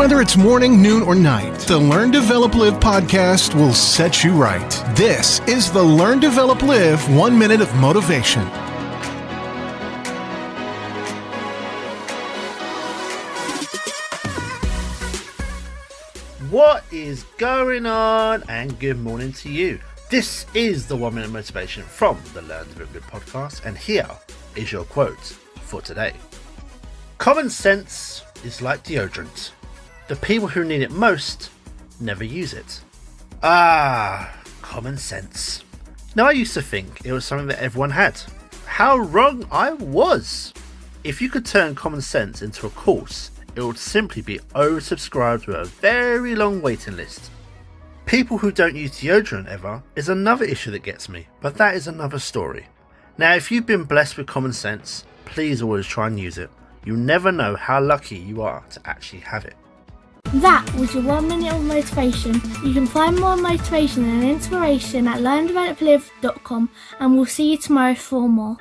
Whether it's morning, noon, or night, the Learn, Develop, Live podcast will set you right. This is the Learn, Develop, Live 1 Minute of Motivation. What is going on? And good morning to you. This is the 1 Minute Motivation from the Learn, Develop, Live podcast, and here is your quote for today. Common sense is like deodorant. The people who need it most never use it. Common sense. Now, I used to think it was something that everyone had. How wrong I was! If you could turn common sense into a course, it would simply be oversubscribed with a very long waiting list. People who don't use deodorant ever is another issue that gets me, but that is another story. Now, if you've been blessed with common sense, please always try and use it. You never know how lucky you are to actually have it. That was your 1 minute of motivation. You can find more motivation and inspiration at learndeveloplive.com, and we'll see you tomorrow for more.